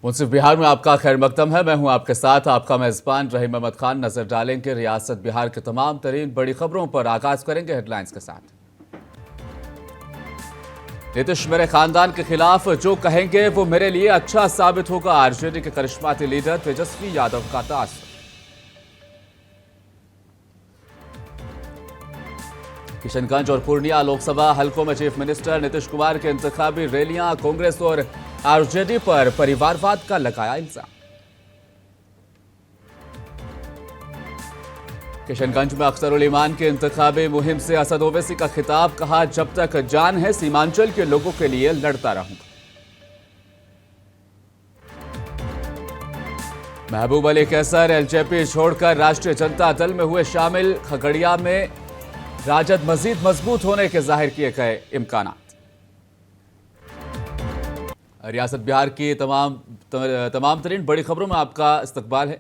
मुंसिफ बिहार में आपका खैर मकदम है। मैं हूं आपके साथ आपका मेजबान रहीम अहमद खान। नजर डालेंगे रियासत बिहार के तमाम तरीन बड़ी खबरों पर। आगाज करेंगे हेडलाइंस के साथ। नीतीश मेरे खानदान के खिलाफ जो कहेंगे वो मेरे लिए अच्छा साबित होगा। आरजेडी के करिश्माती लीडर तेजस्वी यादव का तासुर। किशनगंज और पूर्णिया लोकसभा हलकों में चीफ मिनिस्टर नीतीश कुमार के इंतखाबी रैलियां। कांग्रेस और आरजेडी पर परिवारवाद का लगाया इल्जाम। किशनगंज में अख्तरुल ईमान के इंतखाबी मुहिम से असद ओवैसी का खिताब। कहा, जब तक जान है सीमांचल के लोगों के लिए लड़ता रहूंगा। महबूब अली कैसर एलजेपी छोड़कर राष्ट्रीय जनता दल में हुए शामिल। खगड़िया में राजद मजीद मजबूत होने के जाहिर किए गए इम्कानात। रियासत बिहार की तमाम तरीन बड़ी खबरों में आपका इस्तकबाल है।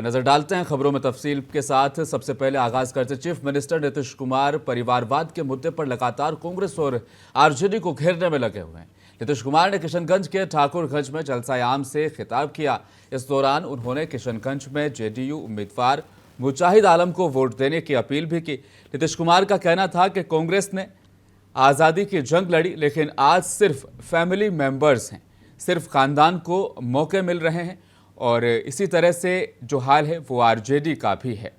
नजर डालते हैं खबरों में तफसील के साथ। सबसे पहले आगाज करते चीफ मिनिस्टर नीतीश कुमार परिवारवाद के मुद्दे पर लगातार कांग्रेस और आरजेडी को घेरने में लगे हुए हैं। नीतीश कुमार ने किशनगंज के ठाकुरगंज में जलसा आम से खिताब किया। इस दौरान उन्होंने किशनगंज में जेडीयू उम्मीदवार मुजाहिद आलम को वोट देने की अपील भी की। नीतीश कुमार का कहना था कि कांग्रेस ने आज़ादी की जंग लड़ी, लेकिन आज सिर्फ फैमिली मेंबर्स हैं, सिर्फ खानदान को मौके मिल रहे हैं और इसी तरह से जो हाल है वो आरजेडी का भी है।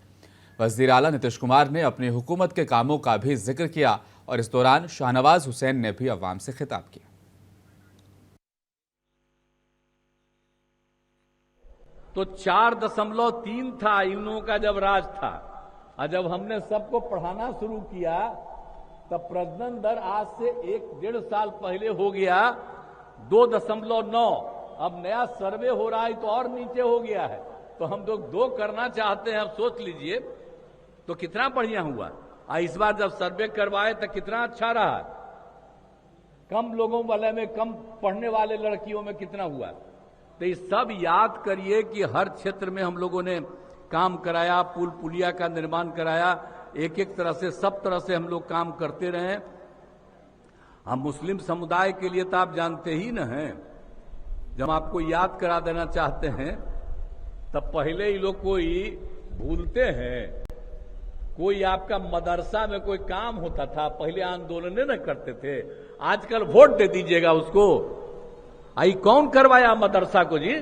वज़ीर आला नीतीश कुमार ने अपनी हुकूमत के कामों का भी जिक्र किया और इस दौरान शाहनवाज हुसैन ने भी अवाम से खिताब किया। तो 4.3 था इन लोगों का जब राज था, और जब हमने सबको पढ़ाना शुरू किया तब प्रजनन दर आज से 1-1.5 साल पहले हो गया 2.9। अब नया सर्वे हो रहा है तो और नीचे हो गया है। तो हम लोग 2 करना चाहते हैं। अब सोच लीजिए तो कितना बढ़िया हुआ। इस बार जब सर्वे करवाए तो कितना अच्छा रहा। कम लोगों वाले में, कम पढ़ने वाले लड़कियों में कितना हुआ। तो ये सब याद करिए कि हर क्षेत्र में हम लोगों ने काम कराया, पुल पुलिया का निर्माण कराया। एक एक तरह से, सब तरह से हम लोग काम करते रहे। हम मुस्लिम समुदाय के लिए तो आप जानते ही न हैं, जब आपको याद करा देना चाहते हैं तब पहले ही लोग कोई भूलते हैं। कोई आपका मदरसा में कोई काम होता था, पहले आंदोलन न करते थे, आजकल वोट दे दीजिएगा उसको। आई कौन करवाया मदरसा को जी?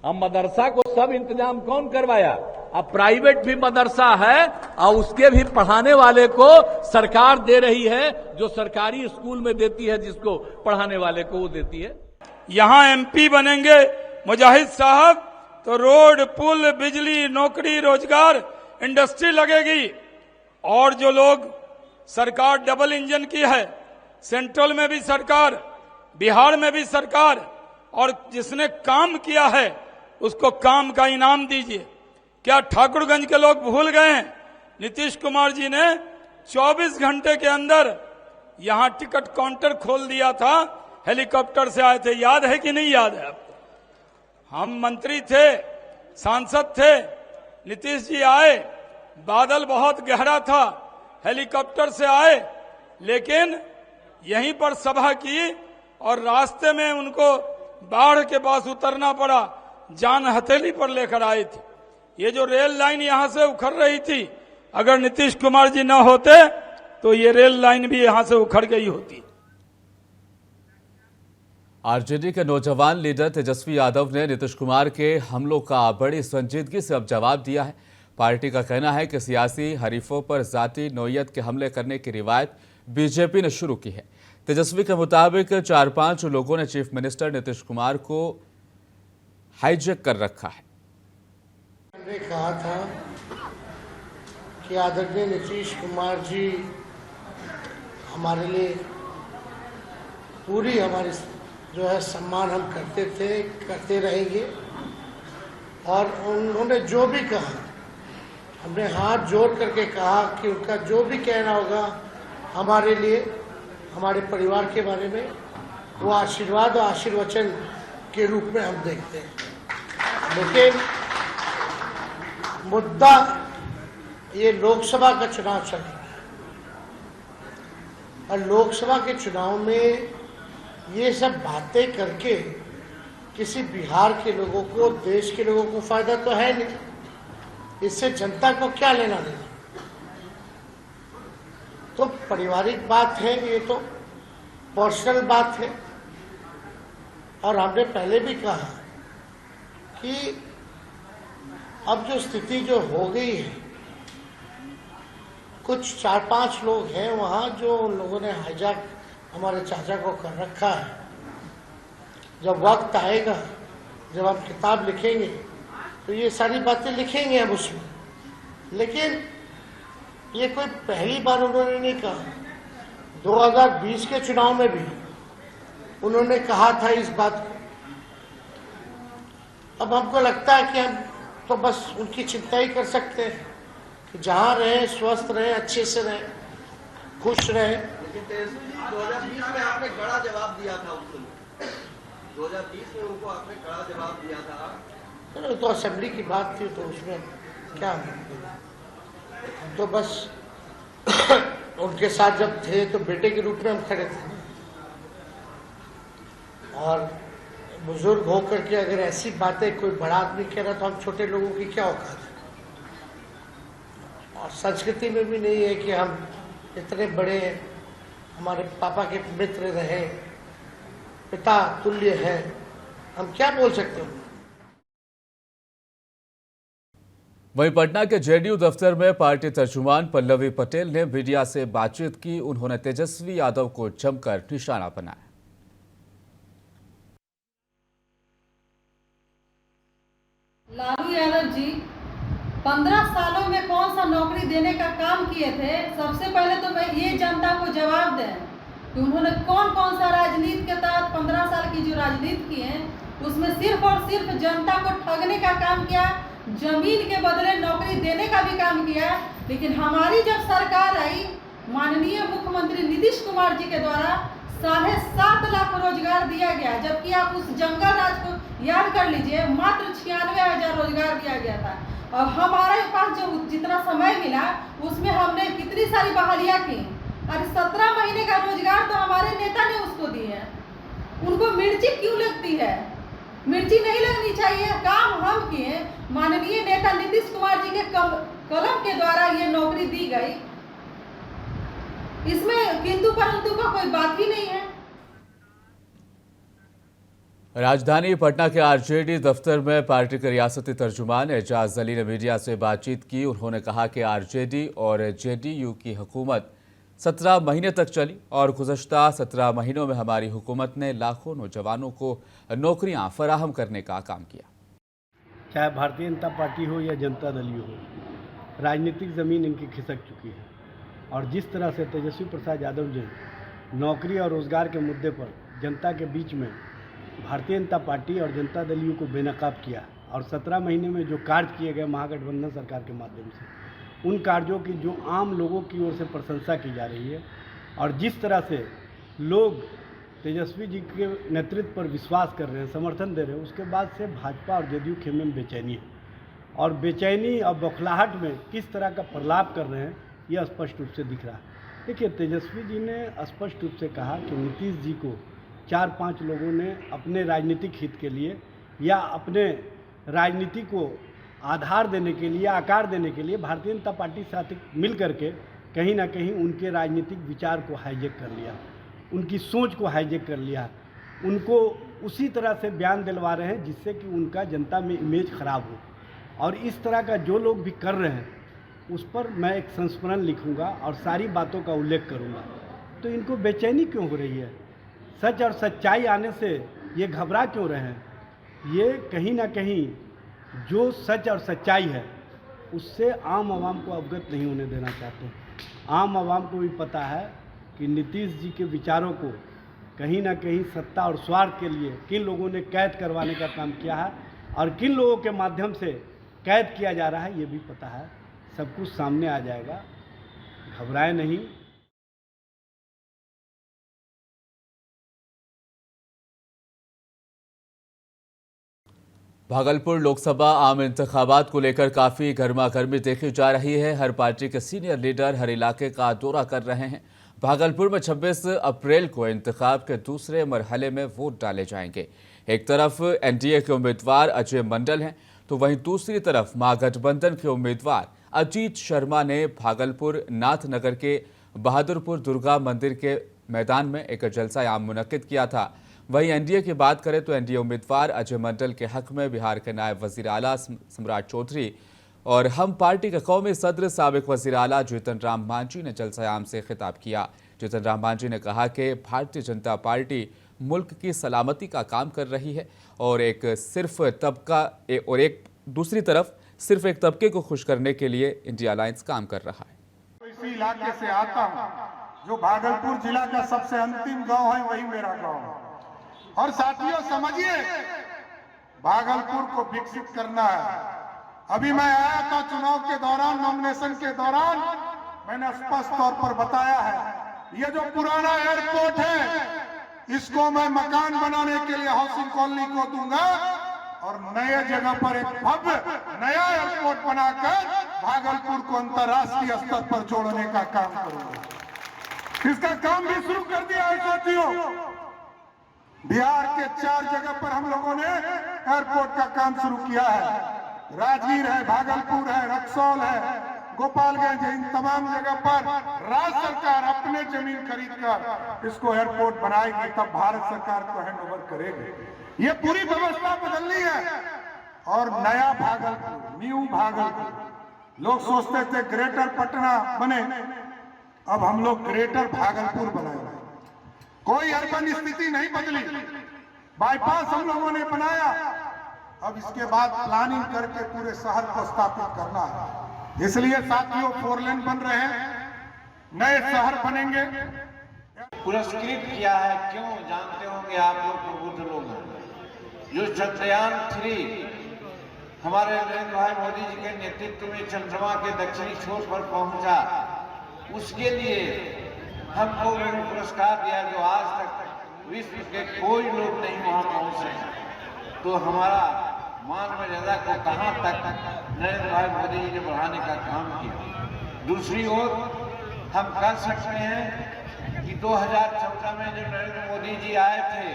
अब मदरसा को सब इंतजाम कौन करवाया? अब प्राइवेट भी मदरसा है और उसके भी पढ़ाने वाले को सरकार दे रही है, जो सरकारी स्कूल में देती है, जिसको पढ़ाने वाले को वो देती है। यहाँ एमपी बनेंगे मुजाहिद साहब तो रोड, पुल, बिजली, नौकरी, रोजगार, इंडस्ट्री लगेगी। और जो लोग सरकार डबल इंजन की है, सेंट्रल में भी सरकार, बिहार में भी सरकार, और जिसने काम किया है उसको काम का इनाम दीजिए। क्या ठाकुरगंज के लोग भूल गए हैं? नीतीश कुमार जी ने 24 घंटे के अंदर यहां टिकट काउंटर खोल दिया था। हेलीकॉप्टर से आए थे, याद है कि नहीं याद है आपको? हम मंत्री थे, सांसद थे, नीतीश जी आए, बादल बहुत गहरा था, हेलीकॉप्टर से आए, लेकिन यहीं पर सभा की और रास्ते में उनको बाढ़ के पास उतरना पड़ा, जान हथेली पर लेकर आए थे। ये जो रेल लाइन यहां से उखड़ रही थी, अगर नीतीश कुमार जी न होते तो ये रेल लाइन भी यहां से उखड़ गई होती। आरजेडी के नौजवान लीडर तेजस्वी यादव ने नीतीश कुमार के हमलों का बड़ी संजीदगी से अब जवाब दिया है। पार्टी का कहना है कि सियासी हरीफों पर जाति नौयत के हमले करने की रिवायत बीजेपी ने शुरू की है। तेजस्वी के मुताबिक 4-5 लोगों ने चीफ मिनिस्टर नीतीश कुमार को हाईजैक कर रखा है। हमने कहा था कि आदरणीय नीतीश कुमार जी हमारे लिए पूरी हमारी जो है सम्मान हम करते थे, करते रहेंगे। और उन्होंने जो भी कहा, हमने हाथ जोड़ करके कहा कि उनका जो भी कहना होगा हमारे लिए, हमारे परिवार के बारे में, वो आशीर्वाद और आशीर्वचन के रूप में हम देखते हैं। लेकिन मुद्दा ये लोकसभा का चुनाव चल रहा है और लोकसभा के चुनाव में ये सब बातें करके किसी बिहार के लोगों को, देश के लोगों को फायदा तो है नहीं, इससे जनता को क्या लेना देना। तो पारिवारिक बात है, ये तो पर्सनल बात है। और हमने पहले भी कहा कि अब जो स्थिति जो हो गई है, कुछ 4-5 लोग हैं वहां जो उन लोगों ने हाईजैक हमारे चाचा को कर रखा है। जब वक्त आएगा, जब हम किताब लिखेंगे तो ये सारी बातें लिखेंगे हम उसमें। लेकिन ये कोई पहली बार उन्होंने नहीं कहा। 2020 के चुनाव में भी उन्होंने कहा था इस बात को। अब हमको लगता है कि हम तो बस उनकी चिंता ही कर सकते हैं कि जहां रहे, स्वस्थ रहे, अच्छे से रहे, खुश रहे। लेकिन तेजस्वी जी 2020 में आपने कड़ा जवाब दिया था उनको। 2020 में उनको आपने कड़ा जवाब दिया था। तो असेंबली की बात थी, तो उसमें क्या, तो बस उनके साथ जब थे तो बेटे के रूप में हम खड़े थे। और बुजुर्ग होकर के अगर ऐसी बातें कोई बड़ा आदमी कह रहा तो हम छोटे लोगों की क्या औकात है। और संस्कृति में भी नहीं है कि हम इतने बड़े, हमारे पापा के मित्र रहे, पिता तुल्य है, हम क्या बोल सकते हैं। वहीं पटना के जेडीयू दफ्तर में पार्टी तर्जुमान पल्लवी पटेल ने मीडिया से बातचीत की। उन्होंने तेजस्वी यादव को जमकर निशाना बनाया। लालू यादव जी 15 सालों में कौन सा नौकरी देने का काम किए थे? सबसे पहले तो मैं ये जनता को जवाब दें कि उन्होंने कौन कौन सा राजनीति के तहत 15 साल की जो राजनीति की है उसमें सिर्फ और सिर्फ जनता को ठगने का काम किया, जमीन के बदले नौकरी देने का भी काम किया। लेकिन हमारी जब सरकार आई, माननीय मुख्यमंत्री नीतीश कुमार जी के द्वारा 7.5 लाख रोजगार दिया गया, जबकि आप उस जंगल राज को याद कर लीजिए, मात्र 96,000 रोजगार दिया गया था। और हमारे पास जो जितना समय मिला उसमें हमने कितनी सारी बहालियां की। अरे 17 महीने का रोजगार तो हमारे नेता ने उसको दी है। उनको मिर्ची क्यों लगती है? मिर्ची नहीं लगनी चाहिए। काम हम किए, माननीय नेता नीतीश कुमार जी के कलम के द्वारा ये नौकरी दी गई, इसमें किंतु परंतु का कोई बात ही नहीं है। राजधानी पटना के आरजेडी दफ्तर में पार्टी के रियासती तर्जुमान एजाज अली ने मीडिया से बातचीत की। उन्होंने कहा कि आरजेडी और जेडीयू की हुकूमत 17 महीने तक चली और गुज़श्ता 17 महीनों में हमारी हुकूमत ने लाखों नौजवानों को नौकरियां फराहम करने का काम किया। चाहे भारतीय जनता पार्टी हो या जनता दल हो, राजनीतिक ज़मीन इनकी खिसक चुकी है। और जिस तरह से तेजस्वी प्रसाद यादव जी नौकरी और रोज़गार के मुद्दे पर जनता के बीच में भारतीय जनता पार्टी और जनता दल को बेनकाब किया और 17 महीने में जो कार्य किए गए महागठबंधन सरकार के माध्यम से, उन कार्यों की जो आम लोगों की ओर से प्रशंसा की जा रही है और जिस तरह से लोग तेजस्वी जी के नेतृत्व पर विश्वास कर रहे हैं, समर्थन दे रहे हैं, उसके बाद से भाजपा और जेडीयू खेमे में बेचैनी है। और बेचैनी और बौखलाहट में किस तरह का प्रलाप कर रहे हैं यह स्पष्ट रूप से दिख रहा है। देखिए, तेजस्वी जी ने स्पष्ट रूप से कहा कि नीतीश जी को 4-5 लोगों ने अपने राजनीतिक हित के लिए या अपने राजनीति को आधार देने के लिए, आकार देने के लिए भारतीय जनता पार्टी के साथ मिल करके कहीं ना कहीं उनके राजनीतिक विचार को हाईजैक कर लिया, उनकी सोच को हाईजैक कर लिया, उनको उसी तरह से बयान दिलवा रहे हैं जिससे कि उनका जनता में इमेज खराब हो। और इस तरह का जो लोग भी कर रहे हैं उस पर मैं एक संस्मरण लिखूंगा और सारी बातों का उल्लेख करूंगा। तो इनको बेचैनी क्यों हो रही है? सच और सच्चाई आने से ये घबरा क्यों रहे हैं? ये कहीं ना कहीं जो सच और सच्चाई है उससे आम आवाम को अवगत नहीं होने देना चाहते। आम आवाम को भी पता है कि नीतीश जी के विचारों को कहीं ना कहीं सत्ता और स्वार्थ के लिए किन लोगों ने कैद करवाने का काम किया है और किन लोगों के माध्यम से कैद किया जा रहा है, ये भी पता है। सब कुछ सामने आ जाएगा, घबराए नहीं। भागलपुर लोकसभा आम इंतखाबात को लेकर काफ़ी गर्मागर्मी देखी जा रही है। हर पार्टी के सीनियर लीडर हर इलाके का दौरा कर रहे हैं। भागलपुर में 26 अप्रैल को इंतखाब के दूसरे मरहले में वोट डाले जाएंगे। एक तरफ एनडीए के उम्मीदवार अजय मंडल हैं, तो वहीं दूसरी तरफ महागठबंधन के उम्मीदवार अजीत शर्मा ने भागलपुर नाथनगर के बहादुरपुर दुर्गा मंदिर के मैदान में एक जलसा-ए-आम मुनक्किद किया था। वहीं एनडीए की बात करें तो एनडीए उम्मीदवार अजय मंडल के हक में बिहार के नायब वजीर आला सम्राट चौधरी और हम पार्टी के कौमी सदर साबिक वजीर आला जीतन राम मांझी ने जलसा-ए-आम से खिताब किया। जीतन राम मांझी ने कहा कि भारतीय जनता पार्टी मुल्क की सलामती का काम कर रही है और दूसरी तरफ सिर्फ एक तबके को खुश करने के लिए इंडिया अलायंस काम कर रहा है। इसी इलाके से आता हूं, जो भागलपुर जिला का सबसे अंतिम गांव है, वही मेरा गांव है। और साथियों समझिए, भागलपुर को विकसित करना है। अभी मैं आया था चुनाव के दौरान, नॉमिनेशन के दौरान मैंने स्पष्ट तौर पर बताया है, ये जो पुराना एयरपोर्ट है, इसको मैं मकान बनाने के लिए हाउसिंग कॉलोनी को दूंगा और नए जगह पर एक भव्य नया एयरपोर्ट बनाकर भागलपुर को अंतर्राष्ट्रीय स्तर पर जोड़ने का काम करूंगा। इसका काम भी शुरू कर दिया है साथियों। बिहार के 4 जगह पर हम लोगों ने एयरपोर्ट का काम शुरू किया है। राजगीर है, भागलपुर है, रक्सौल है, गोपालगंज है। इन तमाम जगह पर राज्य सरकार अपने जमीन खरीद कर इसको एयरपोर्ट बनाएगी, तब भारत सरकार को हैंडओवर करेगी। ये पूरी व्यवस्था बदलनी है और नया भागलपुर, न्यू भागलपुर। लोग सोचते थे ग्रेटर पटना बने, अब हम लोग ग्रेटर भागलपुर बनाएंगे। कोई अर्बन स्थिति नहीं बदली, बाईपास हम लोगों ने बनाया। अब इसके बाद प्लानिंग करके पूरे शहर को स्थापित करना है। इसलिए साथियों 4 लेन बन रहे हैं, नए शहर बनेंगे। पुरस्कृत किया है, क्यों जानते होंगे आप लोग, प्रबुद्ध लोग हैं। जो चंद्रयान 3 हमारे नरेंद्र भाई मोदी जी के नेतृत्व में चंद्रमा के दक्षिणी छोर पर पहुंचा, उसके लिए हमको पुरस्कार दिया, जो आज तक विश्व के कोई लोग नहीं वहां पहुंचे। तो हमारा मान मर्यादा को कहां तक नरेंद्र भाई मोदी जी ने बढ़ाने का काम किया। दूसरी ओर हम कह सकते हैं कि 2014 में जब नरेंद्र मोदी जी आए थे,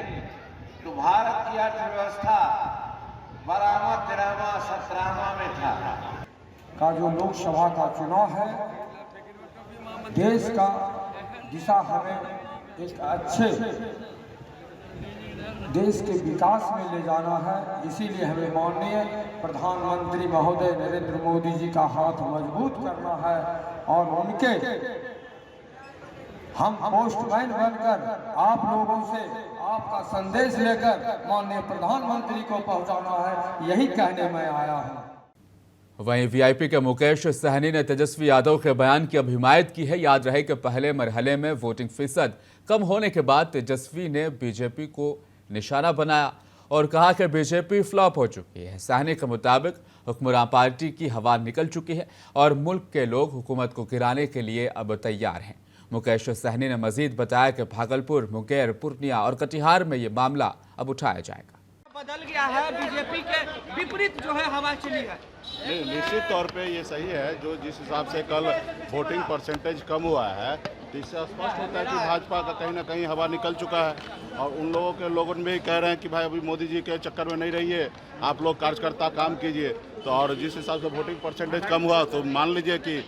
तो भारत की अर्थव्यवस्था 12वां, 13वां, 17वां में था। का जो लोकसभा का चुनाव है, देश का दिशा हमें एक अच्छे देश के विकास में ले जाना है। इसीलिए हमें माननीय प्रधानमंत्री महोदय नरेंद्र मोदी जी का हाथ मजबूत करना है और उनके हम पोस्टमैन बनकर आप लोगों से आपका संदेश लेकर माननीय प्रधानमंत्री को पहुंचाना है, यही कहने में आया हूं। वहीं वीआईपी के मुकेश सहनी ने तेजस्वी यादव के बयान की हिमायत की है। याद रहे कि पहले मरहले में वोटिंग फीसद कम होने के बाद तेजस्वी ने बीजेपी को निशाना बनाया और कहा कि बीजेपी फ्लॉप हो चुकी है। सहनी के मुताबिक हुक्मरान पार्टी की हवा निकल चुकी है और मुल्क के लोग हुकूमत को गिराने के लिए अब तैयार हैं। मुकेश सहनी ने मजीद बताया कि भागलपुर, मुंगेर, पूर्णिया और कटिहार में ये मामला अब उठाया जाएगा। बदल गया है, बीजेपी के विपरीत जो है हवा चली है। नहीं, निश्चित तौर पे ये सही है। जो जिस हिसाब से कल वोटिंग परसेंटेज कम हुआ है, तो इससे स्पष्ट होता है कि भाजपा का कहीं ना कहीं हवा निकल चुका है। और उन लोगों में भी कह रहे हैं कि भाई अभी मोदी जी के चक्कर में नहीं रहिए, आप लोग कार्यकर्ता काम कीजिए। तो और जिस हिसाब से वोटिंग परसेंटेज कम हुआ, तो मान लीजिए कि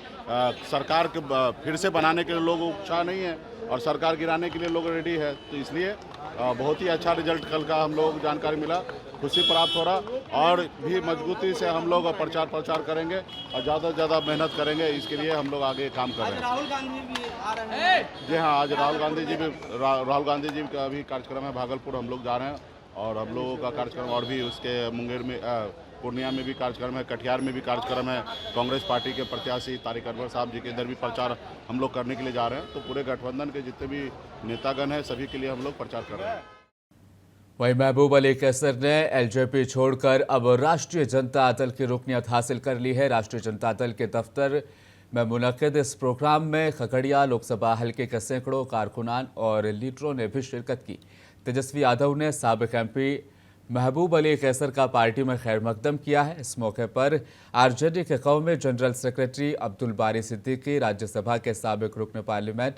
सरकार के फिर से बनाने के लिए लोग उत्साह नहीं है और सरकार गिराने के लिए लोग रेडी है। तो इसलिए बहुत ही अच्छा रिजल्ट कल का हम लोग जानकारी मिला, खुशी प्राप्त हो रहा। और भी मजबूती से हम लोग प्रचार करेंगे और ज़्यादा से ज़्यादा मेहनत करेंगे। इसके लिए हम लोग आगे काम कर रहे हैं। राहुल गांधी भी आ रहे हैं। जी हाँ, आज राहुल गांधी जी का भी कार्यक्रम है। भागलपुर हम लोग जा रहे हैं और हम लोगों का कार्यक्रम और भी उसके मुंगेर में, पूर्णिया में भी कार्यक्रम है, कटिहार में भी कार्यक्रम है। कांग्रेस पार्टी के प्रत्याशी तारिक अनवर साहब जी के इधर भी प्रचार हम लोग करने के लिए जा रहे हैं। तो पूरे गठबंधन के जितने भी नेतागण हैं, सभी के लिए हम लोग प्रचार कर रहे हैं। वहीं महबूब अली कैसर ने एलजेपी छोड़कर अब राष्ट्रीय जनता दल की रुकनियत हासिल कर ली है। राष्ट्रीय जनता दल के दफ्तर में मुनक्किद इस प्रोग्राम में खगड़िया लोकसभा हल्के के सैकड़ों कारकुनान और लीडरों ने भी शिरकत की। तेजस्वी यादव ने साबिक एमपी महबूब अली कैसर का पार्टी में खैर मकदम किया है। इस मौके पर आरजेडी के कौमी जनरल सेक्रेटरी अब्दुल बारी सिद्दीकी, राज्यसभा के साबिक रुकन पार्लियामेंट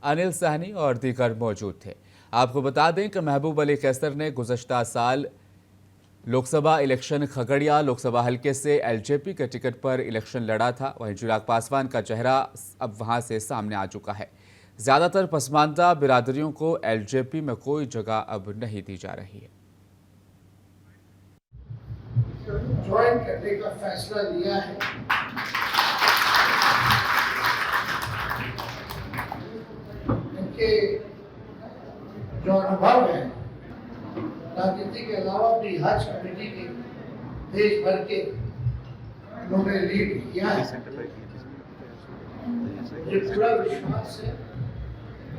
अनिल सहनी और दीगर मौजूद थे। आपको बता दें कि महबूब अली कैसर ने गुज़श्ता साल लोकसभा इलेक्शन खगड़िया लोकसभा हलके से एलजेपी के टिकट पर इलेक्शन लड़ा था। वहीं चिराग पासवान का चेहरा अब वहां से सामने आ चुका है। ज़्यादातर पसमानदा बिरादरियों को एलजेपी में कोई जगह अब नहीं दी जा रही है। ज्वाइन करने का फैसला लिया है। इनके जो अनुभव है राजनीति के अलावा भी हज कमेटी के देश भर के उन्होंने लीड किया है। मुझे पूरा विश्वास है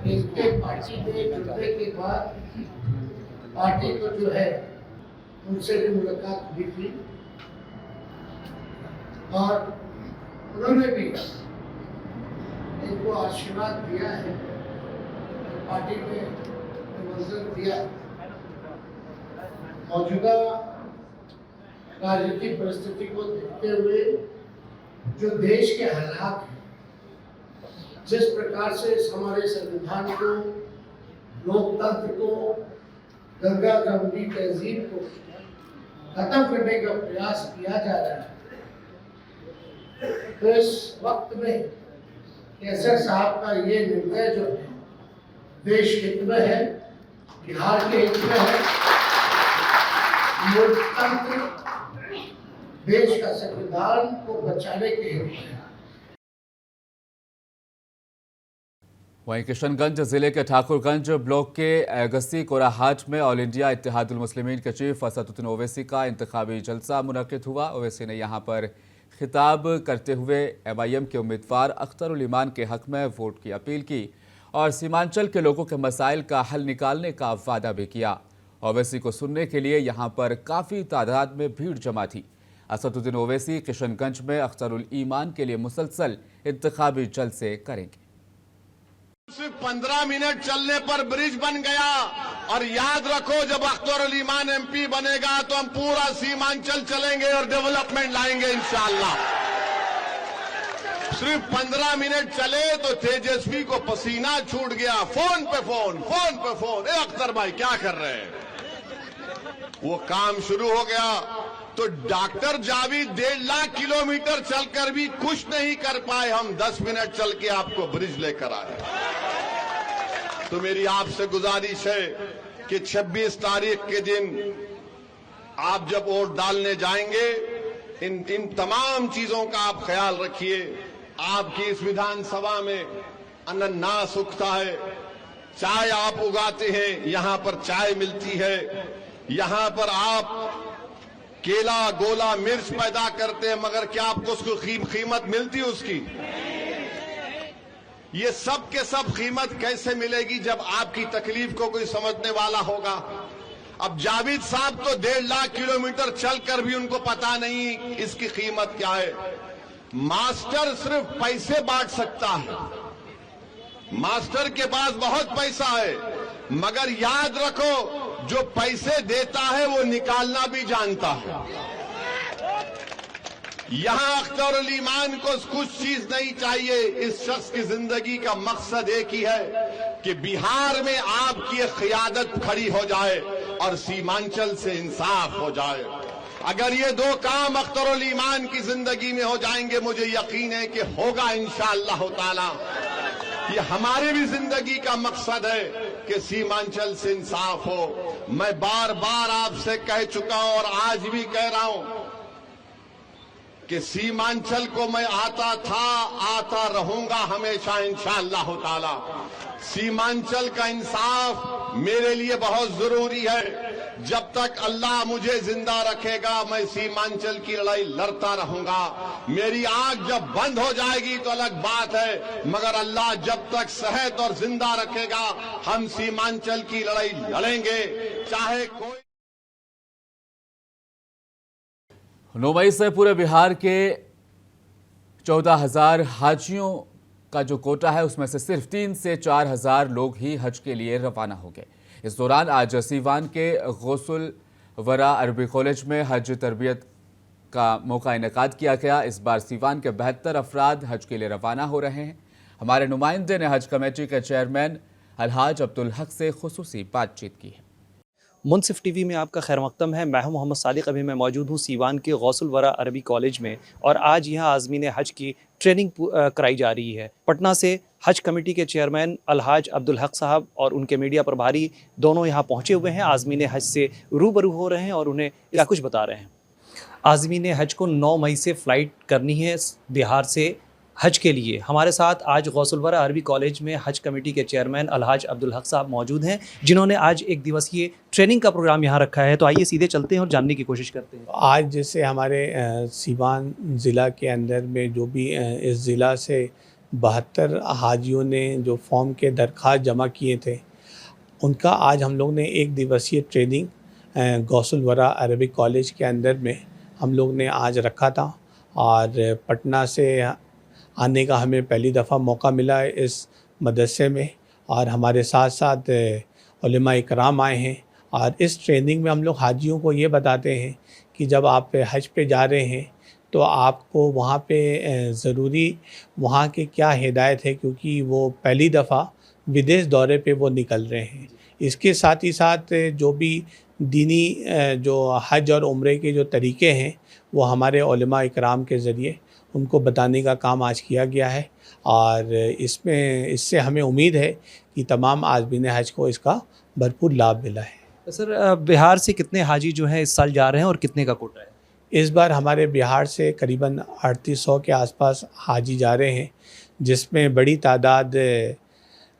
कि इसके पार्टी में जुड़ने के बाद पार्टी को जो है उनसे भी मुलाकात हुई थी और उन्होंने भी इनको आशीर्वाद दिया है, पार्टी ने मंजूर दिया। मौजूदा राजनीतिक परिस्थिति को देखते हुए जो देश के हालात हैं, जिस प्रकार से हमारे संविधान को, लोकतंत्र को, गंगा जमुनी तहजीब को खत्म करने का प्रयास किया जा रहा है, तो इस वक्त में कैसर साहब का ये निर्णय जो है देश हित में है, बिहार के हित में है। लोकतंत्र, देश का संविधान को बचाने के हित में है। वहीं किशनगंज जिले के ठाकुरगंज ब्लॉक के अगस्ती कोराहाट में ऑल इंडिया इत्तेहादुल मुस्लिमीन के चीफ असदुद्दीन ओवैसी का इंतखाबी जलसा मुनक्किद हुआ। ओवैसी ने यहां पर खिताब करते हुए MIM के उम्मीदवार अख्तरुल ईमान के हक में वोट की अपील की और सीमांचल के लोगों के मसाइल का हल निकालने का वादा भी किया। ओवैसी को सुनने के लिए यहां पर काफ़ी तादाद में भीड़ जमा थी। असदुद्दीन ओवैसी किशनगंज में अख्तरुल ईमान के लिए मुसलसल इंतखाबी जलसे करेंगे। सिर्फ 15 मिनट चलने पर ब्रिज बन गया और याद रखो जब अख्तरुल ईमान MP बनेगा तो हम पूरा सीमांचल चलेंगे और डेवलपमेंट लाएंगे इंशाअल्लाह। सिर्फ 15 मिनट चले तो तेजस्वी को पसीना छूट गया। फोन पे फोन, ए अख्तर भाई क्या कर रहे हैं? वो काम शुरू हो गया तो डॉक्टर जावेद 1.5 लाख किलोमीटर चलकर भी कुछ नहीं कर पाए, हम 10 मिनट चल के आपको ब्रिज लेकर आए। तो मेरी आपसे गुजारिश है कि 26 तारीख के दिन आप जब वोट डालने जाएंगे इन तमाम चीजों का आप ख्याल रखिए। आपकी इस विधानसभा में अनन्नास उगता है, चाय आप उगाते हैं, यहां पर चाय मिलती है, यहां पर आप केला, गोला, मिर्च पैदा करते हैं, मगर क्या आपको उसको कीमत मिलती है उसकी? ये सब के सब कीमत कैसे मिलेगी जब आपकी तकलीफ को कोई समझने वाला होगा। अब जावेद साहब तो 1.5 लाख किलोमीटर चलकर भी उनको पता नहीं इसकी कीमत क्या है। मास्टर सिर्फ पैसे बांट सकता है, मास्टर के पास बहुत पैसा है, मगर याद रखो जो पैसे देता है वो निकालना भी जानता है। यहां अख्तरुल ईमान को कुछ चीज नहीं चाहिए। इस शख्स की जिंदगी का मकसद एक ही है कि बिहार में आपकी एक क़यादत खड़ी हो जाए और सीमांचल से इंसाफ हो जाए। अगर ये 2 काम अख्तरुल ईमान की जिंदगी में हो जाएंगे, मुझे यकीन है कि होगा इंशाअल्लाह ताला। ये हमारे भी जिंदगी का मकसद है कि सीमांचल से इंसाफ हो। मैं बार बार आपसे कह चुका हूं और आज भी कह रहा हूं कि सीमांचल को मैं आता रहूंगा हमेशा इंशाअल्लाह ताला। सीमांचल का इंसाफ मेरे लिए बहुत जरूरी है। जब तक अल्लाह मुझे जिंदा रखेगा मैं सीमांचल की लड़ाई लड़ता रहूंगा। मेरी आंख जब बंद हो जाएगी तो अलग बात है, मगर अल्लाह जब तक सेहत और जिंदा रखेगा हम सीमांचल की लड़ाई लड़ेंगे, चाहे कोई। 9 मई से पूरे बिहार के 14,000 हाजियों का जो कोटा है उसमें से सिर्फ 3 से 4,000 लोग ही हज के लिए रवाना हो गए। इस दौरान आज सीवान के गौसुल वरा अरबी कॉलेज में हज तरबियत का मौका इनेकाद किया गया। इस बार सीवान के 72 अफराद हज के लिए रवाना हो रहे हैं। हमारे नुमाइंदे ने हज कमेटी के चेयरमैन अलहाज अब्दुल हक से खुसूसी बातचीत की है। मुनसिफ टीवी में आपका खैर मकदम है। मैं हूं मोहम्मद सादिक। अभी मैं मौजूद हूं सीवान के गौसुल वरा अरबी कॉलेज में और आज यहां आज़मीन हज की ट्रेनिंग कराई जा रही है। पटना से हज कमेटी के चेयरमैन अलहाज अब्दुल हक साहब और उनके मीडिया प्रभारी दोनों यहां पहुंचे हुए हैं। आज़मीन हज से रूबरू हो रहे हैं और उन्हें क्या कुछ बता रहे हैं। आज़मीन हज को 9 मई से फ़्लाइट करनी है बिहार से हज के लिए। हमारे साथ आज गौसुल वरा अरबी कॉलेज में हज कमेटी के चेयरमैन अलहाज अब्दुल हक साहब मौजूद हैं, जिन्होंने आज एक दिवसीय ट्रेनिंग का प्रोग्राम यहाँ रखा है। तो आइए सीधे चलते हैं और जानने की कोशिश करते हैं। आज जैसे हमारे सीवान ज़िला के अंदर में जो भी इस ज़िला से 72 हाजियों ने जो फॉर्म के दरख्वास्त जमा किए थे, उनका आज हम लोग ने एक दिवसीय ट्रेनिंग गौसुल वरा अरबी कॉलेज के अंदर में हम लोग ने आज रखा था। और पटना से आने का हमें पहली दफ़ा मौका मिला है इस मदरसे में, और हमारे साथ साथ उलेमा इकराम आए हैं। और इस ट्रेनिंग में हम लोग हाजियों को ये बताते हैं कि जब आप हज पे जा रहे हैं तो आपको वहाँ पे ज़रूरी वहाँ के क्या हिदायत है, क्योंकि वो पहली दफ़ा विदेश दौरे पे वो निकल रहे हैं। इसके साथ ही साथ जो भी दीनी जो हज और उम्रे के जो तरीक़े हैं वो हमारे उलेमा इकराम के ज़रिए उनको बताने का काम आज किया गया है। और इससे हमें उम्मीद है कि तमाम आज़मीन हज को इसका भरपूर लाभ मिला है। सर, बिहार से कितने हाजी जो हैं इस साल जा रहे हैं और कितने का कोटा है? इस बार हमारे बिहार से करीबन 3800 के आसपास हाजी जा रहे हैं, जिसमें बड़ी तादाद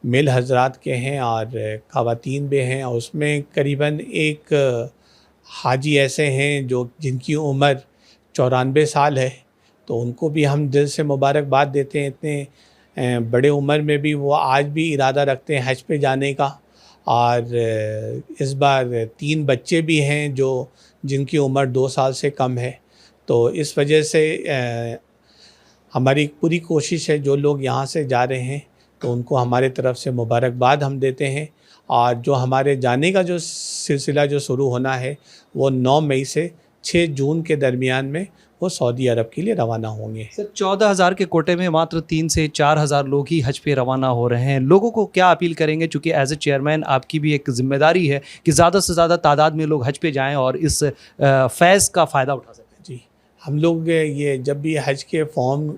मेल हजरात के हैं और ख़वातीन भी हैं। और उसमें करीबन एक हाजी ऐसे हैं जो जिनकी उम्र 94 साल है, तो उनको भी हम दिल से मुबारकबाद देते हैं। इतने बड़े उम्र में भी वो आज भी इरादा रखते हैं हज पे जाने का। और इस बार 3 बच्चे भी हैं जो जिनकी उम्र 2 साल से कम है। तो इस वजह से हमारी पूरी कोशिश है, जो लोग यहाँ से जा रहे हैं तो उनको हमारे तरफ से मुबारकबाद हम देते हैं। और जो हमारे जाने का जो सिलसिला जो शुरू होना है वो 9 मई से 6 जून के दरमियान में वो सऊदी अरब के लिए रवाना होंगे। सर, 14,000 के कोटे में मात्र 3 से 4,000 लोग ही हज पे रवाना हो रहे हैं। लोगों को क्या अपील करेंगे, चूँकि एज ए चेयरमैन आपकी भी एक जिम्मेदारी है कि ज़्यादा से ज़्यादा तादाद में लोग हज पे जाएं और इस फैज़ का फ़ायदा उठा सकें? जी, हम लोग ये जब भी हज के फॉर्म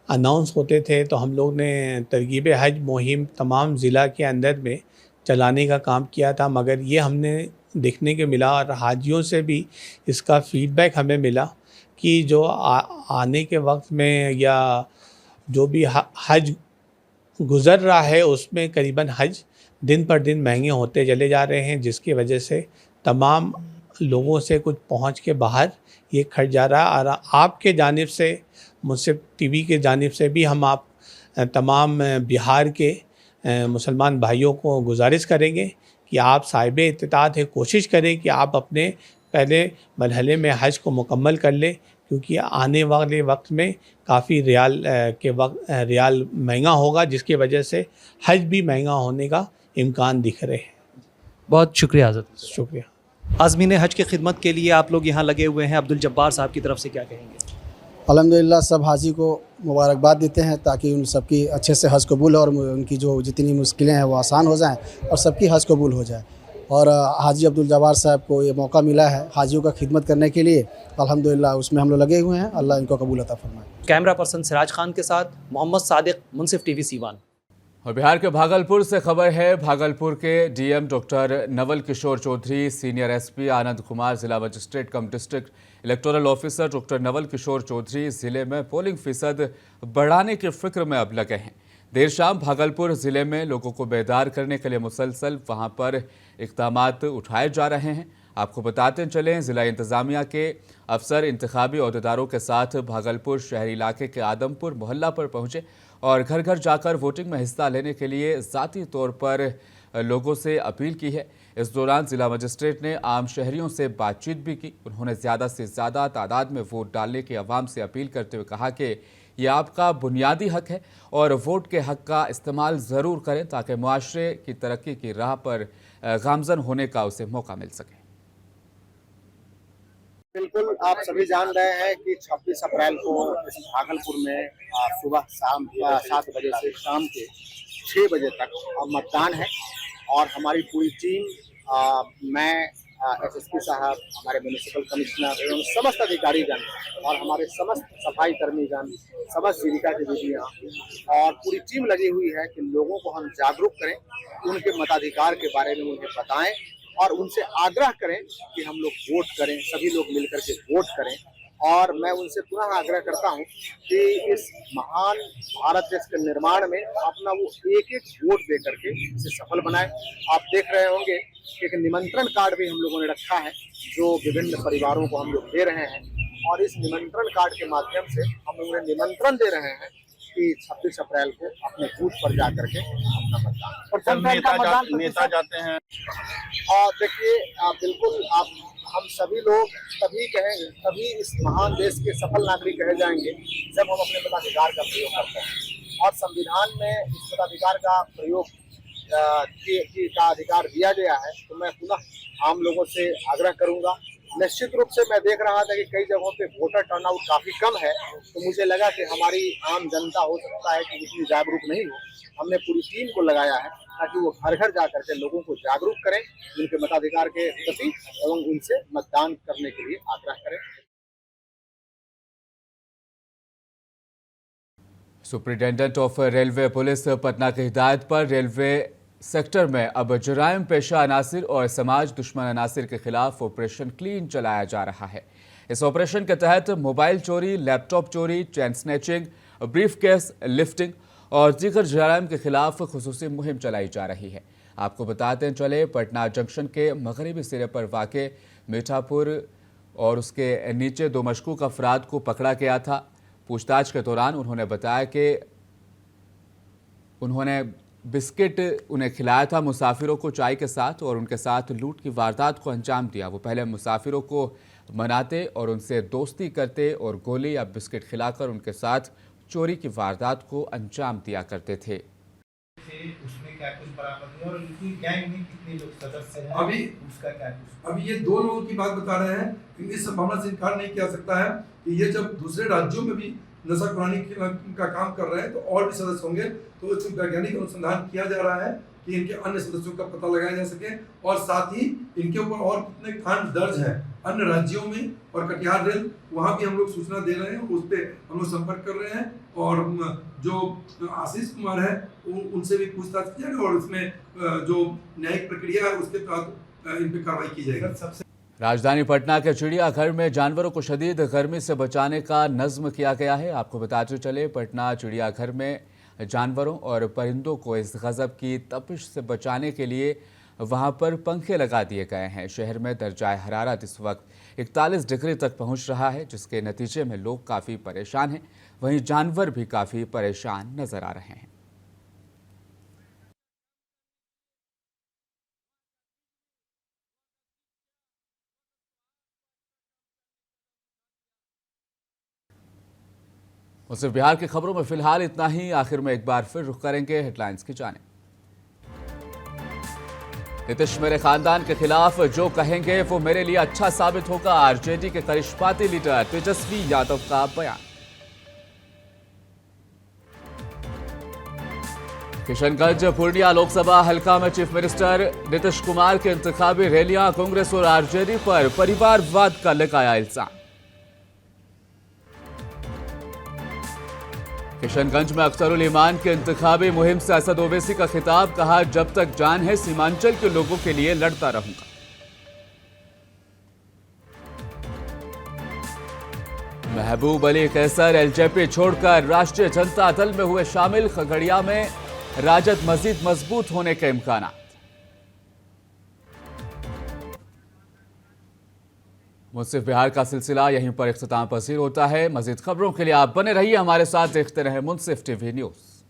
अनाउंस होते थे तो हम लोग ने तरगीब हज मुहिम तमाम ज़िला के अंदर में चलाने का काम किया था, मगर ये हमने देखने के मिला और हाजियों से भी इसका फ़ीडबैक हमें मिला कि जो आने के वक्त में या जो भी हज गुज़र रहा है उसमें करीबन हज दिन पर दिन महंगे होते चले जा रहे हैं, जिसकी वजह से तमाम लोगों से कुछ पहुंच के बाहर ये खर्च जा रहा है। और आपके जानिब से, मुनसिफ टीवी के जानिब से भी हम आप तमाम बिहार के मुसलमान भाइयों को गुजारिश करेंगे कि आप साहिब इत्तिताअत है, कोशिश करें कि आप अपने पहले मरहले में हज को मुकम्मल कर लें, क्योंकि आने वाले वक्त में काफ़ी रियाल महंगा होगा, जिसकी वजह से हज भी महंगा होने का इम्कान दिख रहे हैं। बहुत शुक्रिया हज़रत। शुक्रिया। आज़मीन हज की खिदमत के लिए आप लोग यहाँ लगे हुए हैं, अब्दुल जब्बार साहब की तरफ से क्या कहेंगे? अल्हम्दुलिल्लाह, सब हाजी को मुबारकबाद देते हैं ताकि उन सबकी अच्छे से हज कबूल हो और उनकी जो जितनी मुश्किलें हैं वो आसान हो जाएं और सबकी हज कबूल हो जाए। और हाजी अब्दुल जब्बार साहब को ये मौका मिला है हाजियों का खिदमत करने के लिए, अल्हम्दुलिल्लाह उसमें हम लोग लगे हुए हैं। अल्लाह इनको कबूल अता फरमाए। कैमरा पर्सन सिराज खान के साथ मोहम्मद सादिक, मुनसिफ टीवी सीवान। और बिहार के भागलपुर से खबर है। भागलपुर के DM doctor Naval Kishore Chaudhary, senior SP Anand Kumar, जिला magistrate cum district electoral officer doctor Naval Kishore Chaudhary जिले में पोलिंग फीसद बढ़ाने की फिक्र में अब लगे हैं। देर शाम भागलपुर जिले में लोगों को बेदार करने के लिए मुसलसल वहां पर इक़दामात उठाए जा रहे हैं। आपको बताते चलें, जिला इंतजामिया के अफसर इंतखाबी अहदेदारों के साथ भागलपुर शहरी इलाके के आदमपुर मोहल्ला पर पहुंचे और घर घर जाकर वोटिंग में हिस्सा लेने के लिए ज़ाती तौर पर लोगों से अपील की है। इस दौरान जिला मजिस्ट्रेट ने आम शहरियों से बातचीत भी की। उन्होंने ज़्यादा से ज़्यादा तादाद में वोट डालने की आवाम से अपील करते हुए कहा कि ये आपका बुनियादी हक है और वोट के हक का इस्तेमाल ज़रूर करें ताकि मुआशरे की तरक्की की राह पर गामज़न होने का उसे मौका मिल सके। बिल्कुल, आप सभी जान रहे हैं कि 26 अप्रैल को इस भागलपुर में सुबह 7 बजे से शाम के 6 बजे तक मतदान है और हमारी पूरी टीम मैं एसएसपी साहब, हमारे म्यूनिसिपल कमिश्नर एवं समस्त अधिकारीगण और हमारे समस्त सफाई कर्मीगण, समस्त जीविका की दीदियाँ और पूरी टीम लगी हुई है कि लोगों को हम जागरूक करें, उनके मताधिकार के बारे में उन्हें बताएं और उनसे आग्रह करें कि हम लोग वोट करें, सभी लोग मिलकर के वोट करें। और मैं उनसे पुनः आग्रह करता हूं कि इस महान भारत देश के निर्माण में अपना वो एक वोट दे करके इसे सफल बनाएं। आप देख रहे होंगे कि एक निमंत्रण कार्ड भी हम लोगों ने रखा है जो विभिन्न परिवारों को हम लोग दे रहे हैं और इस निमंत्रण कार्ड के माध्यम से हम उन्हें निमंत्रण दे रहे हैं कि 26 अप्रैल को अपने बूथ पर जा करके अपना मतदान नेता जाते हैं। और देखिए बिल्कुल हम सभी लोग तभी इस महान देश के सफल नागरिक कहे जाएंगे जब हम अपने मताधिकार का प्रयोग करते हैं और संविधान में इस मताधिकार का प्रयोग का अधिकार दिया गया है। तो मैं पुनः आम लोगों से आग्रह करूंगा। निश्चित रूप से मैं देख रहा था कि कई जगहों पे वोटर टर्नआउट काफी कम है, तो मुझे लगा कि हमारी आम जनता हो सकता है कि इतनी जागरूक नहीं हो। हमने पूरी टीम को लगाया है ताकि वो घर घर जा करके लोगों को जागरूक करें, उनके मताधिकार के प्रति एवं उनसे मतदान करने के लिए आग्रह करें। Superintendent of railway police Patna की हिदायत पर रेलवे सेक्टर में अब जराइम पेशा अनासिर और समाज दुश्मन अनासिर के खिलाफ ऑपरेशन क्लीन चलाया जा रहा है। इस ऑपरेशन के तहत मोबाइल चोरी, लैपटॉप चोरी, चेन स्नैचिंग, ब्रीफकेस लिफ्टिंग और दीगर जराइम के खिलाफ खुसूसी मुहिम चलाई जा रही है। आपको बताते चले, पटना जंक्शन के मगरबी सिरे पर वाक़े मीठापुर और उसके नीचे 2 मशकूक अफराद को पकड़ा गया था। पूछताछ के दौरान उन्होंने बताया कि उन्होंने बिस्किट उन्हें खिलाया था मुसाफिरों को चाय के साथ और उनके साथ लूट की वारदात को अंजाम दिया। वो पहले मुसाफिरों को मनाते और उनसे दोस्ती करते और गोली या बिस्किट खिलाकर उनके साथ चोरी की वारदात को अंजाम दिया करते थे। उसमें क्या कुछ बरामद हुआ और उनकी गैंग में कितने लोग सदस्य हैं? अभी उसका क्या कुछ? अभी ये 2 लोगों की बात बता रहे हैं, लेकिन इस संभावना से इनकार नहीं किया सकता है कि ये जब दूसरे राज्यों में भी नशा खुरानी का काम कर रहे हैं तो और भी सदस्य होंगे। तो इसमें वैज्ञानिक अनुसंधान किया जा रहा है कि इनके अन्य सदस्यों का पता लगाया जा सके और साथ ही इनके ऊपर और कितने कांड दर्ज हैं अन्य राज्यों में। और कटिहार रेल, वहाँ भी हम लोग सूचना दे रहे हैं, उस पर हम लोग संपर्क कर रहे हैं और जो आशीष कुमार है उनसे भी पूछताछ की जाएगी और इसमें जो न्यायिक प्रक्रिया है उसके तहत इन पर कार्रवाई की जाएगी। राजधानी पटना के चिड़ियाघर में जानवरों को शदीद गर्मी से बचाने का नज़्म किया गया है। आपको बताते चले, पटना चिड़ियाघर में जानवरों और परिंदों को इस गज़ब की तपिश से बचाने के लिए वहां पर पंखे लगा दिए गए हैं। शहर में दर्जाए हरारत इस वक्त 41 डिग्री तक पहुंच रहा है, जिसके नतीजे में लोग काफ़ी परेशान हैं। वहीं जानवर भी काफ़ी परेशान नजर आ रहे हैं। और सिर्फ बिहार की खबरों में फिलहाल इतना ही। आखिर में एक बार फिर रुख करेंगे हेडलाइंस की जानिब। नीतीश मेरे खानदान के खिलाफ जो कहेंगे वो मेरे लिए अच्छा साबित होगा, आरजेडी के करिश्माती लीडर तेजस्वी यादव का बयान। किशनगंज पूर्णिया लोकसभा हल्का में चीफ मिनिस्टर नीतीश कुमार के इंतखाबी रैलियां, कांग्रेस और आरजेडी पर परिवारवाद का लगाया इल्जाम। किशनगंज में अख्तरुल ईमान के इंतखाबी मुहिम से असद ओवैसी का खिताब, कहा जब तक जान है सीमांचल के लोगों के लिए लड़ता रहूंगा। महबूब अली कैसर एलजेपी छोड़कर राष्ट्रीय जनता दल में हुए शामिल, खगड़िया में राजद मजीद मजबूत होने के इम्कान। मुंसिफ बिहार का सिलसिला यहीं पर इख्तिताम पसीर होता है। मजीद खबरों के लिए आप बने रहिए हमारे साथ, देखते रहे मुंसिफ टीवी न्यूज़।